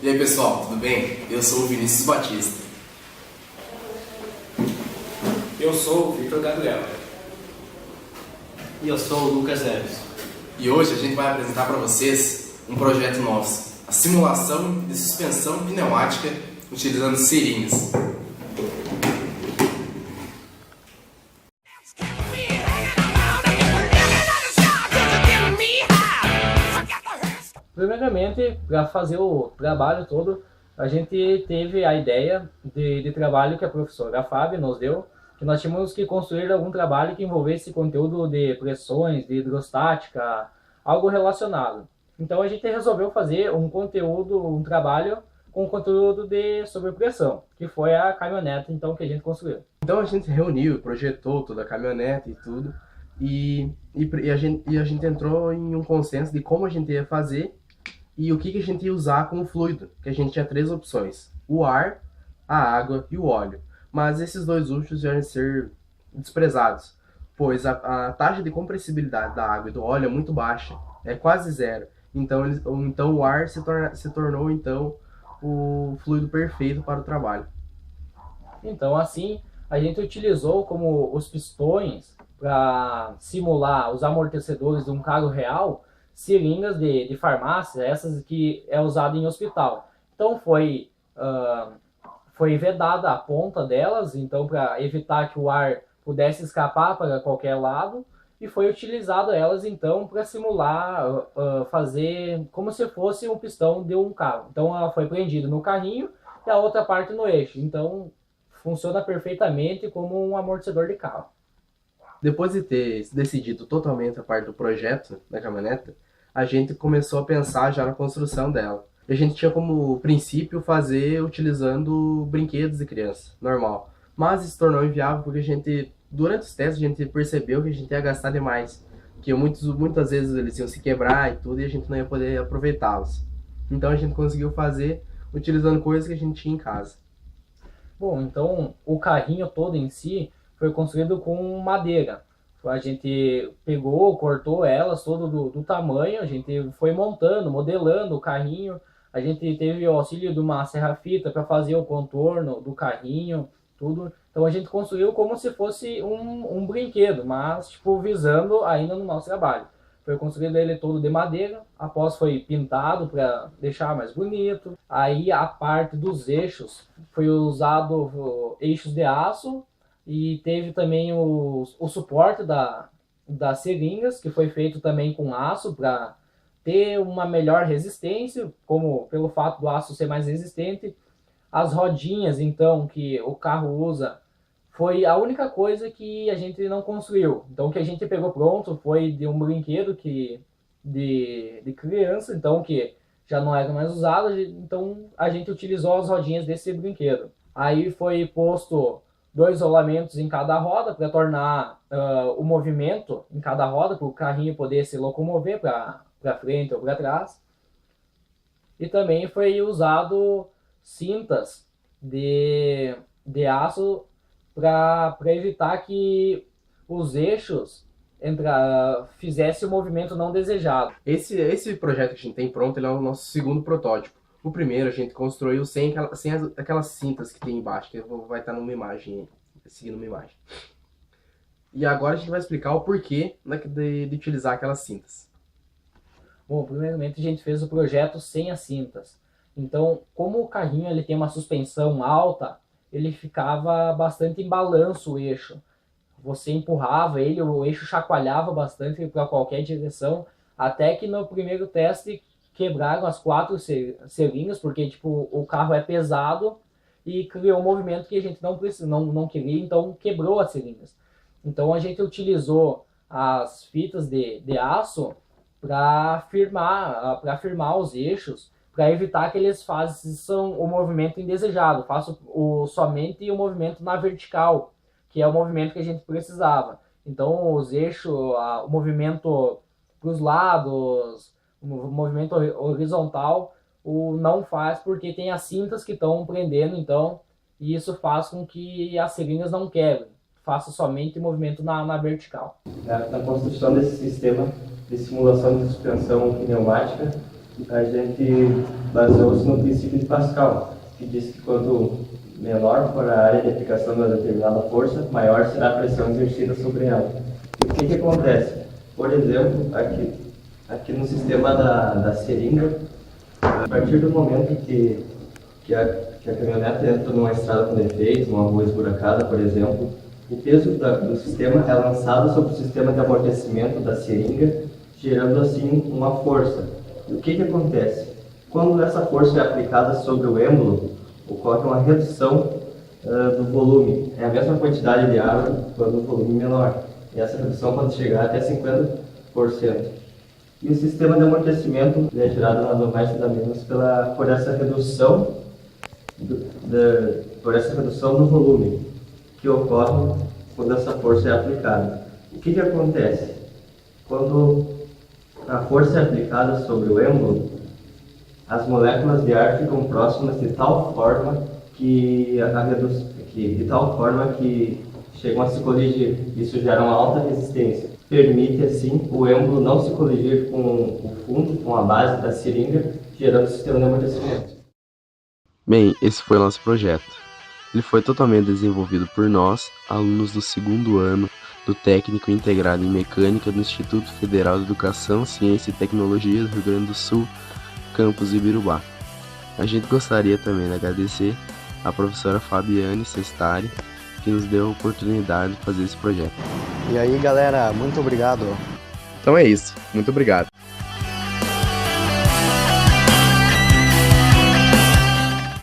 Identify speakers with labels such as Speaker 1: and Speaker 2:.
Speaker 1: E aí pessoal, tudo bem? Eu sou o Vinícius Batista.
Speaker 2: Eu sou o Victor Gabriel.
Speaker 3: E eu sou o Lucas Neves.
Speaker 1: E hoje a gente vai apresentar para vocês um projeto nosso, a simulação de suspensão pneumática utilizando seringas.
Speaker 4: Primeiramente, para fazer o trabalho todo, a gente teve a ideia de trabalho que a professora Fábio nos deu, que nós tínhamos que construir algum trabalho que envolvesse conteúdo de pressões, de hidrostática, algo relacionado. Então a gente resolveu fazer um trabalho com conteúdo de sobrepressão, que foi a caminhonete então que a gente construiu.
Speaker 1: Então a gente reuniu, projetou toda a caminhonete e tudo, e a gente entrou em um consenso de como a gente ia fazer e o que a gente ia usar como fluido, que a gente tinha 3 opções: o ar, a água e o óleo. Mas esses 2 últimos iam ser desprezados, pois a taxa de compressibilidade da água e do óleo é muito baixa, é quase zero. Então o ar se tornou então o fluido perfeito para o trabalho.
Speaker 4: Então assim, a gente utilizou como os pistões para simular os amortecedores de um carro real, seringas de farmácia, essas que é usada em hospital. Então foi vedada a ponta delas, então para evitar que o ar pudesse escapar para qualquer lado, e foi utilizado elas então para simular, fazer como se fosse um pistão de um carro. Então ela foi prendida no carrinho e a outra parte no eixo. Então funciona perfeitamente como um amortecedor de carro.
Speaker 1: Depois de ter decidido totalmente a parte do projeto da caminhonete, a gente começou a pensar já na construção dela. E a gente tinha como princípio fazer utilizando brinquedos de criança, normal. Mas isso se tornou inviável porque durante os testes a gente percebeu que a gente ia gastar demais. Que muitas vezes eles iam se quebrar e tudo e a gente não ia poder aproveitá-los. Então a gente conseguiu fazer utilizando coisas que a gente tinha em casa.
Speaker 4: Bom, então o carrinho todo em si foi construído com madeira. A gente pegou, cortou elas todo do tamanho, a gente foi montando, modelando o carrinho. A gente teve o auxílio de uma serra-fita para fazer o contorno do carrinho, tudo. Então a gente construiu como se fosse um brinquedo, mas tipo, visando ainda no nosso trabalho. Foi construído ele todo de madeira, após foi pintado para deixar mais bonito. Aí a parte dos eixos foi usado eixos de aço, e teve também o suporte das seringas, que foi feito também com aço para ter uma melhor resistência, como pelo fato do aço ser mais resistente. As rodinhas, então, que o carro usa, foi a única coisa que a gente não construiu. Então, o que a gente pegou pronto foi de um brinquedo de criança, então, que já não era mais usado, então a gente utilizou as rodinhas desse brinquedo. Aí foi posto 2 rolamentos em cada roda para tornar o movimento em cada roda, para o carrinho poder se locomover para frente ou para trás. E também foi usado cintas de aço para evitar que os eixos fizessem o movimento não desejado.
Speaker 1: Esse projeto que a gente tem pronto, ele é o nosso segundo protótipo. O primeiro a gente construiu sem aquelas cintas que tem embaixo, que vai estar numa imagem, seguindo uma imagem. E agora a gente vai explicar o porquê de utilizar aquelas cintas.
Speaker 4: Bom, primeiramente a gente fez o projeto sem as cintas. Então, como o carrinho ele tem uma suspensão alta, ele ficava bastante em balanço o eixo. Você empurrava ele, o eixo chacoalhava bastante para qualquer direção, até que no primeiro teste quebraram as 4 seringas, porque tipo, o carro é pesado e criou um movimento que a gente não queria, então quebrou as seringas. Então a gente utilizou as fitas de aço para firmar os eixos, para evitar que eles façam o movimento indesejado, façam somente o movimento na vertical, que é o movimento que a gente precisava. Então os eixos, o movimento para os lados, o movimento horizontal, não faz porque tem as cintas que estão prendendo, então, e isso faz com que as seringas não quebrem, faça somente movimento na vertical.
Speaker 3: Na construção desse sistema de simulação de suspensão pneumática,
Speaker 5: a gente baseou-se no princípio de Pascal, que diz que quanto menor for a área de aplicação de uma determinada força, maior será a pressão exercida sobre ela. E o que acontece? Por exemplo, aqui no sistema da seringa, a partir do momento que a caminhonete entra numa estrada com defeito, numa rua esburacada, por exemplo, o peso do sistema é lançado sobre o sistema de amortecimento da seringa, gerando assim uma força. E o que acontece? Quando essa força é aplicada sobre o êmbolo, ocorre uma redução do volume. É a mesma quantidade de água quando o volume é menor. E essa redução pode chegar até 50%. E o sistema de amortecimento é gerado nada mais nada menos por essa redução do volume que ocorre quando essa força é aplicada. O que acontece? Quando a força é aplicada sobre o êmbolo, as moléculas de ar ficam próximas de tal forma que chegam a se coligir. Isso gera uma alta resistência. Permite, assim, o êmbolo não se coligir com o fundo, com a base da seringa, gerando o sistema de amortecimento.
Speaker 1: Bem, esse foi o nosso projeto. Ele foi totalmente desenvolvido por nós, alunos do 2º ano do Técnico Integrado em Mecânica do Instituto Federal de Educação, Ciência e Tecnologia do Rio Grande do Sul, campus Ibirubá. A gente gostaria também de agradecer à professora Fabiane Sestari, que nos deu a oportunidade de fazer esse projeto.
Speaker 6: E aí, galera, muito obrigado.
Speaker 1: Então é isso, muito obrigado.